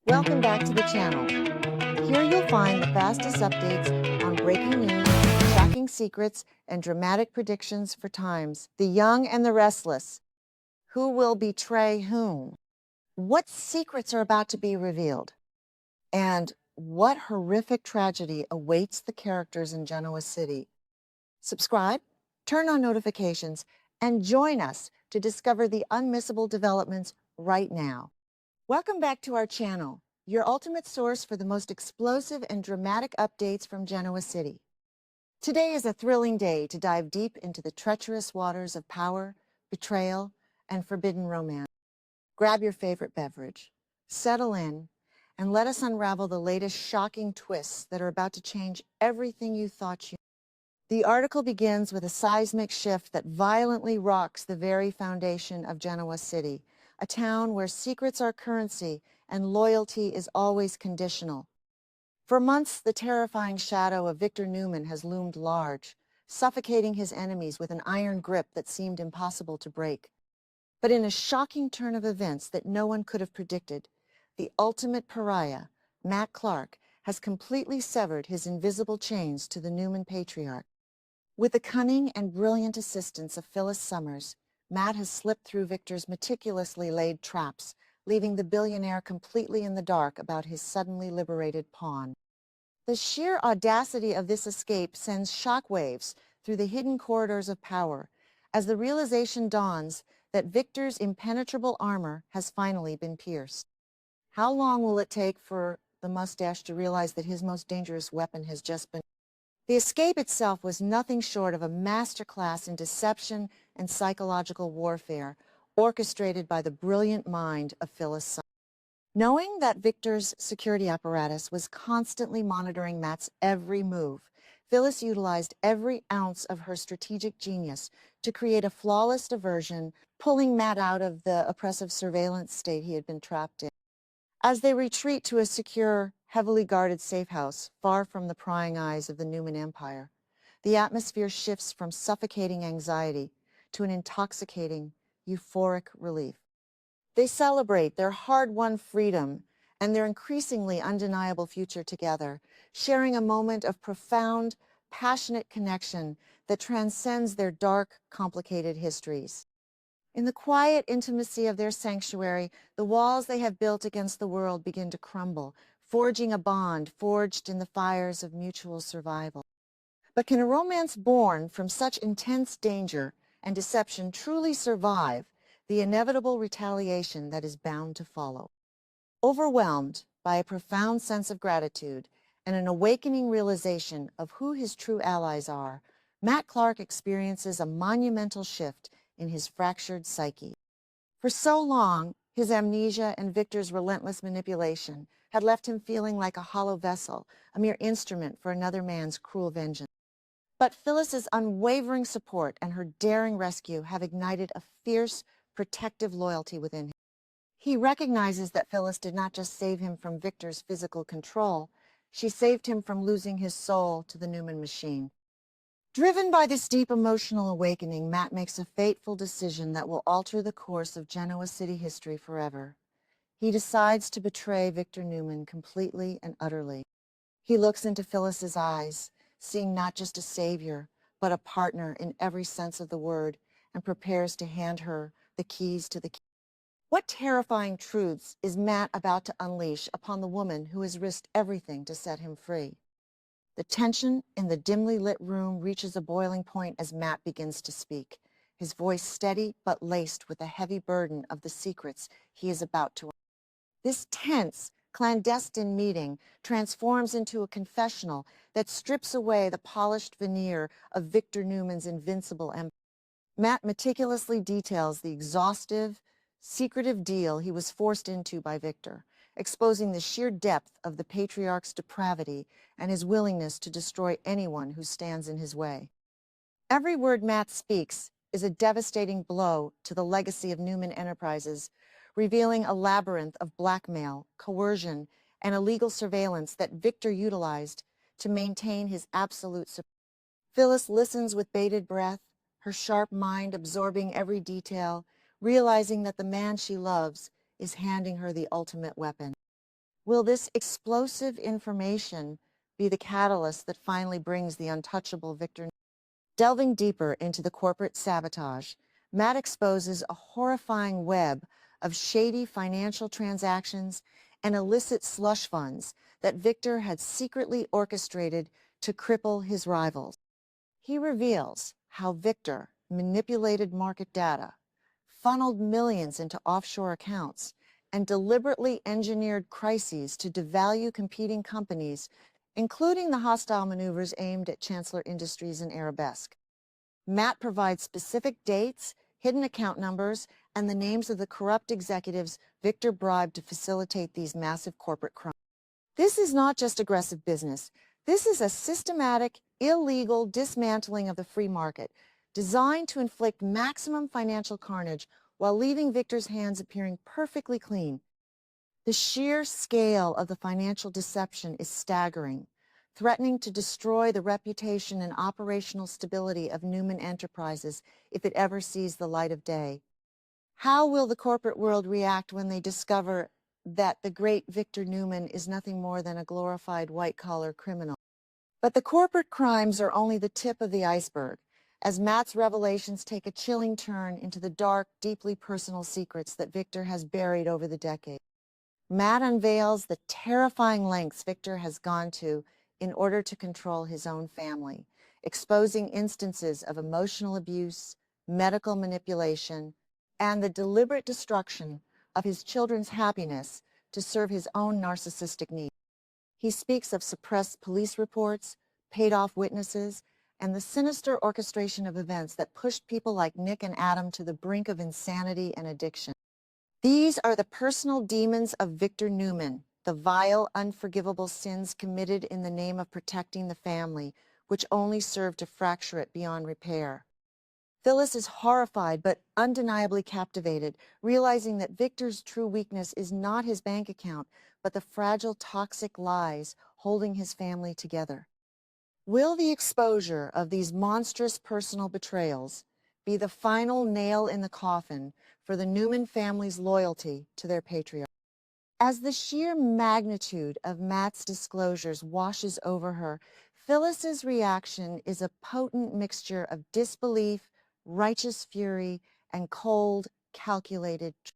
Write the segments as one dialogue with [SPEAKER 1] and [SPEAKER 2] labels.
[SPEAKER 1] Welcome back to the channel. Here you'll find the fastest updates on breaking news, shocking secrets, and dramatic predictions for times. The young and the restless. Who will betray whom? What secrets are about to be revealed? And what horrific tragedy awaits the characters in Genoa City? Subscribe, turn on notifications, and join us to discover the unmissable developments right now. Welcome back to our channel, your ultimate source for the most explosive and dramatic updates from Genoa City. Today is a thrilling day to dive deep into the treacherous waters of power, betrayal, and forbidden romance. Grab your favorite beverage, settle in, and let us unravel the latest shocking twists that are about to change everything you thought you knew. The article begins with a seismic shift that violently rocks the very foundation of Genoa City, a town where secrets are currency and loyalty is always conditional. For months, the terrifying shadow of Victor Newman has loomed large, suffocating his enemies with an iron grip that seemed impossible to break. But in a shocking turn of events that no one could have predicted, the ultimate pariah, Matt Clark, has completely severed his invisible chains to the Newman patriarch. With the cunning and brilliant assistance of Phyllis Summers, Matt has slipped through Victor's meticulously laid traps, leaving the billionaire completely in the dark about his suddenly liberated pawn. The sheer audacity of this escape sends shockwaves through the hidden corridors of power, as the realization dawns that Victor's impenetrable armor has finally been pierced. How long will it take for the mustache to realize that his most dangerous weapon has just been... The escape itself was nothing short of a masterclass in deception and psychological warfare, orchestrated by the brilliant mind of Phyllis Summers. Knowing that Victor's security apparatus was constantly monitoring Matt's every move, Phyllis utilized every ounce of her strategic genius to create a flawless diversion, pulling Matt out of the oppressive surveillance state he had been trapped in. As they retreat to a secure, heavily guarded safe house, far from the prying eyes of the Newman Empire, the atmosphere shifts from suffocating anxiety to an intoxicating, euphoric relief. They celebrate their hard-won freedom and their increasingly undeniable future together, sharing a moment of profound, passionate connection that transcends their dark, complicated histories. In the quiet intimacy of their sanctuary, the walls they have built against the world begin to crumble, forging a bond forged in the fires of mutual survival. But can a romance born from such intense danger and deception truly survive the inevitable retaliation that is bound to follow? Overwhelmed by a profound sense of gratitude and an awakening realization of who his true allies are, Matt Clark experiences a monumental shift in his fractured psyche. For so long, his amnesia and Victor's relentless manipulation had left him feeling like a hollow vessel, a mere instrument for another man's cruel vengeance. But Phyllis's unwavering support and her daring rescue have ignited a fierce, protective loyalty within him. He recognizes that Phyllis did not just save him from Victor's physical control, she saved him from losing his soul to the Newman machine. Driven by this deep emotional awakening, Matt makes a fateful decision that will alter the course of Genoa City history forever. He decides to betray Victor Newman completely and utterly. He looks into Phyllis's eyes, seeing not just a savior, but a partner in every sense of the word, and prepares to hand her the keys to the key. What terrifying truths is Matt about to unleash upon the woman who has risked everything to set him free? The tension in the dimly lit room reaches a boiling point as Matt begins to speak, his voice steady but laced with the heavy burden of the secrets he is about to unleash. This tense, clandestine meeting transforms into a confessional that strips away the polished veneer of Victor Newman's invincible empire. Matt meticulously details the exhaustive, secretive deal he was forced into by Victor, exposing the sheer depth of the patriarch's depravity and his willingness to destroy anyone who stands in his way. Every word Matt speaks is a devastating blow to the legacy of Newman Enterprises, revealing a labyrinth of blackmail, coercion, and illegal surveillance that Victor utilized to maintain his absolute supremacy. Phyllis listens with bated breath, her sharp mind absorbing every detail, realizing that the man she loves is handing her the ultimate weapon. Will this explosive information be the catalyst that finally brings the untouchable Victor? Delving deeper into the corporate sabotage, Matt exposes a horrifying web of shady financial transactions and illicit slush funds that Victor had secretly orchestrated to cripple his rivals. He reveals how Victor manipulated market data, funneled millions into offshore accounts, and deliberately engineered crises to devalue competing companies, including the hostile maneuvers aimed at Chancellor Industries and Arabesque. Matt provides specific dates, hidden account numbers, and the names of the corrupt executives Victor bribed to facilitate these massive corporate crimes. This is not just aggressive business. This is a systematic, illegal dismantling of the free market, designed to inflict maximum financial carnage while leaving Victor's hands appearing perfectly clean. The sheer scale of the financial deception is staggering, threatening to destroy the reputation and operational stability of Newman Enterprises if it ever sees the light of day. How will the corporate world react when they discover that the great Victor Newman is nothing more than a glorified white-collar criminal? But the corporate crimes are only the tip of the iceberg, as Matt's revelations take a chilling turn into the dark, deeply personal secrets that Victor has buried over the decades. Matt unveils the terrifying lengths Victor has gone to in order to control his own family, exposing instances of emotional abuse, medical manipulation, and the deliberate destruction of his children's happiness to serve his own narcissistic needs. He speaks of suppressed police reports, paid-off witnesses, and the sinister orchestration of events that pushed people like Nick and Adam to the brink of insanity and addiction. These are the personal demons of Victor Newman, the vile, unforgivable sins committed in the name of protecting the family, which only serve to fracture it beyond repair. Phyllis is horrified but undeniably captivated, realizing that Victor's true weakness is not his bank account, but the fragile, toxic lies holding his family together. Will the exposure of these monstrous personal betrayals be the final nail in the coffin for the Newman family's loyalty to their patriarch? As the sheer magnitude of Matt's disclosures washes over her, Phyllis's reaction is a potent mixture of disbelief, righteous fury, and cold, calculated truth.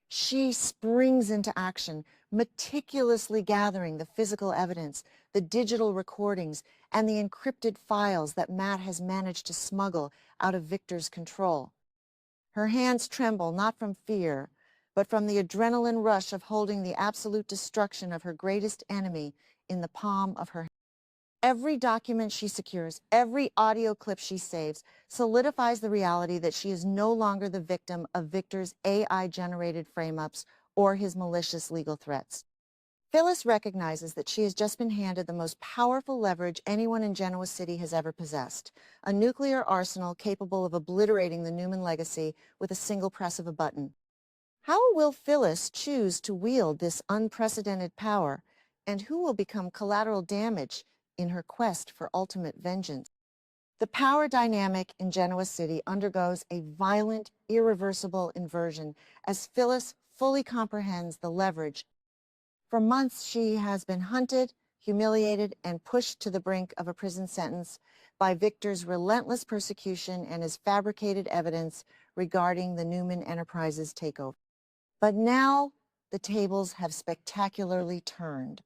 [SPEAKER 1] She springs into action, meticulously gathering the physical evidence, the digital recordings, and the encrypted files that Matt has managed to smuggle out of Victor's control. Her hands tremble not from fear, but from the adrenaline rush of holding the absolute destruction of her greatest enemy in the palm of her hand. Every document she secures, every audio clip she saves, solidifies the reality that she is no longer the victim of Victor's AI-generated frame-ups or his malicious legal threats. Phyllis recognizes that she has just been handed the most powerful leverage anyone in Genoa City has ever possessed, a nuclear arsenal capable of obliterating the Newman legacy with a single press of a button. How will Phyllis choose to wield this unprecedented power, and who will become collateral damage in her quest for ultimate vengeance? The power dynamic in Genoa City undergoes a violent, irreversible inversion as Phyllis fully comprehends the leverage. For months, she has been hunted, humiliated, and pushed to the brink of a prison sentence by Victor's relentless persecution and his fabricated evidence regarding the Newman Enterprises takeover. But now the tables have spectacularly turned.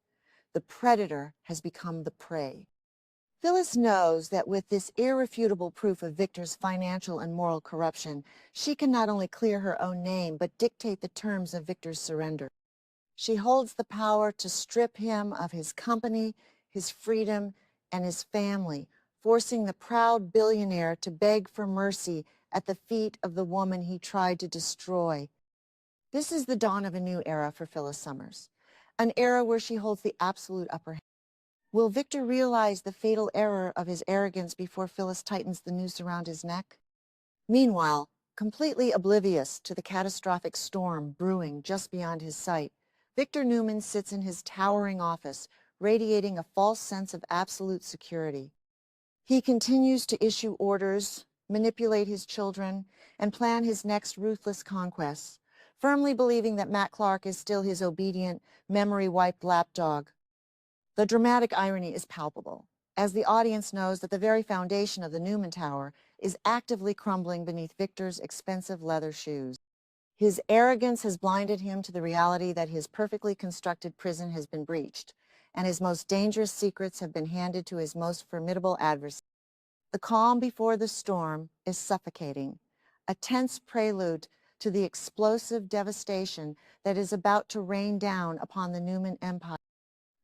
[SPEAKER 1] The predator has become the prey. Phyllis knows that with this irrefutable proof of Victor's financial and moral corruption, she can not only clear her own name, but dictate the terms of Victor's surrender. She holds the power to strip him of his company, his freedom, and his family, forcing the proud billionaire to beg for mercy at the feet of the woman he tried to destroy. This is the dawn of a new era for Phyllis Summers, an era where she holds the absolute upper hand. Will Victor realize the fatal error of his arrogance before Phyllis tightens the noose around his neck? Meanwhile, completely oblivious to the catastrophic storm brewing just beyond his sight, Victor Newman sits in his towering office, radiating a false sense of absolute security. He continues to issue orders, manipulate his children, and plan his next ruthless conquests. firmly believing that Matt Clark is still his obedient, memory-wiped lapdog. The dramatic irony is palpable, as the audience knows that the very foundation of the Newman Tower is actively crumbling beneath Victor's expensive leather shoes. His arrogance has blinded him to the reality that his perfectly constructed prison has been breached, and his most dangerous secrets have been handed to his most formidable adversary. The calm before the storm is suffocating, a tense prelude to the explosive devastation that is about to rain down upon the Newman Empire.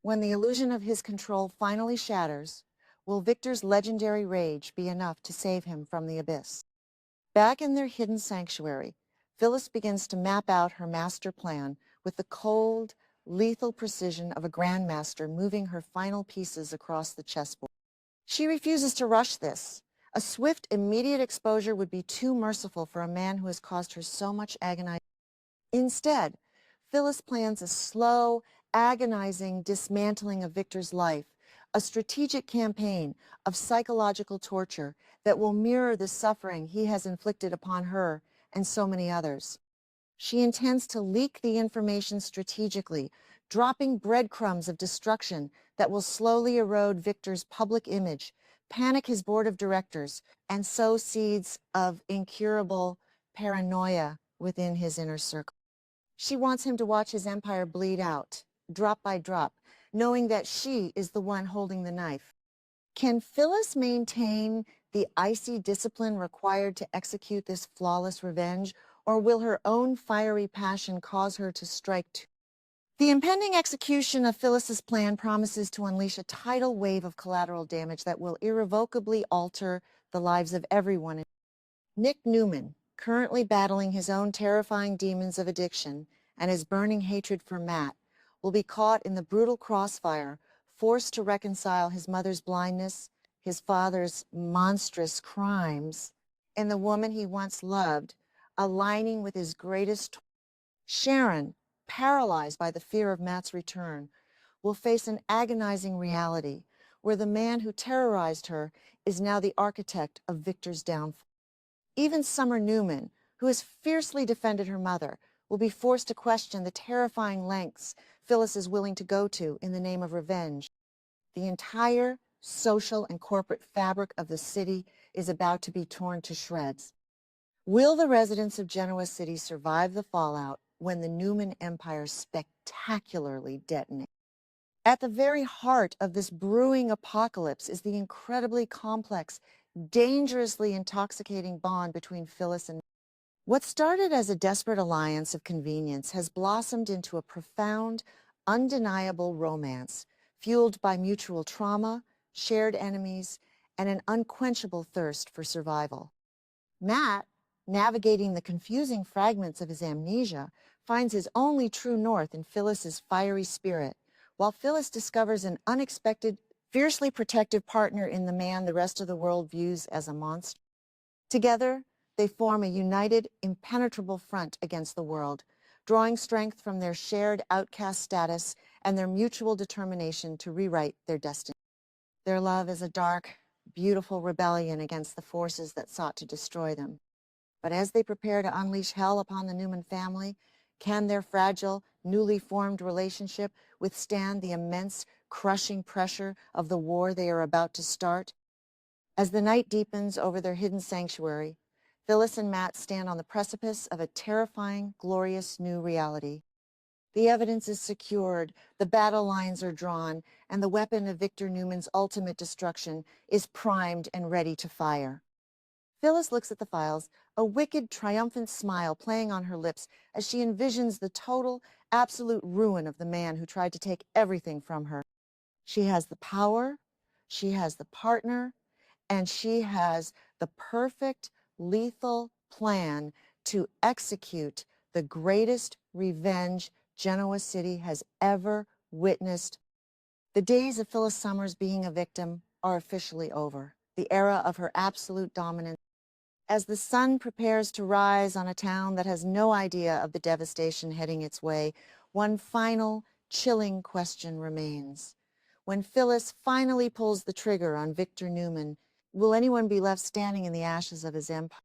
[SPEAKER 1] When the illusion of his control finally shatters, will Victor's legendary rage be enough to save him from the abyss? Back in their hidden sanctuary, Phyllis begins to map out her master plan with the cold, lethal precision of a grandmaster moving her final pieces across the chessboard. She refuses to rush this. A swift, immediate exposure would be too merciful for a man who has caused her so much agonizing. Instead, Phyllis plans a slow, agonizing dismantling of Victor's life, a strategic campaign of psychological torture that will mirror the suffering he has inflicted upon her and so many others. She intends to leak the information strategically, dropping breadcrumbs of destruction that will slowly erode Victor's public image, panic his board of directors, and sow seeds of incurable paranoia within his inner circle. She wants him to watch his empire bleed out, drop by drop, knowing that she is the one holding the knife. Can Phyllis maintain the icy discipline required to execute this flawless revenge, or will her own fiery passion cause her to strike too? The impending execution of Phyllis's plan promises to unleash a tidal wave of collateral damage that will irrevocably alter the lives of everyone. Nick Newman, currently battling his own terrifying demons of addiction and his burning hatred for Matt, will be caught in the brutal crossfire, forced to reconcile his mother's blindness, his father's monstrous crimes, and the woman he once loved, aligning with his greatest. Sharon, paralyzed by the fear of Matt's return, will face an agonizing reality where the man who terrorized her is now the architect of Victor's downfall. Even Summer Newman, who has fiercely defended her mother, will be forced to question the terrifying lengths Phyllis is willing to go to in the name of revenge. The entire social and corporate fabric of the city is about to be torn to shreds. Will the residents of Genoa City survive the fallout when the Newman Empire spectacularly detonates? At the very heart of this brewing apocalypse is the incredibly complex, dangerously intoxicating bond between Phyllis and what started as a desperate alliance of convenience has blossomed into a profound, undeniable romance, fueled by mutual trauma, shared enemies, and an unquenchable thirst for survival. Matt, navigating the confusing fragments of his amnesia, finds his only true north in Phyllis's fiery spirit, while Phyllis discovers an unexpected, fiercely protective partner in the man the rest of the world views as a monster. Together, they form a united, impenetrable front against the world, drawing strength from their shared outcast status and their mutual determination to rewrite their destiny. Their love is a dark, beautiful rebellion against the forces that sought to destroy them. But as they prepare to unleash hell upon the Newman family, can their fragile, newly formed relationship withstand the immense, crushing pressure of the war they are about to start? As the night deepens over their hidden sanctuary, Phyllis and Matt stand on the precipice of a terrifying, glorious new reality. The evidence is secured, the battle lines are drawn, and the weapon of Victor Newman's ultimate destruction is primed and ready to fire. Phyllis looks at the files, a wicked, triumphant smile playing on her lips as she envisions the total, absolute ruin of the man who tried to take everything from her. She has the power, she has the partner, and she has the perfect, lethal plan to execute the greatest revenge Genoa City has ever witnessed. The days of Phyllis Summers being a victim are officially over, the era of her absolute dominance. As the sun prepares to rise on a town that has no idea of the devastation heading its way, one final, chilling question remains. When Phyllis finally pulls the trigger on Victor Newman, will anyone be left standing in the ashes of his empire?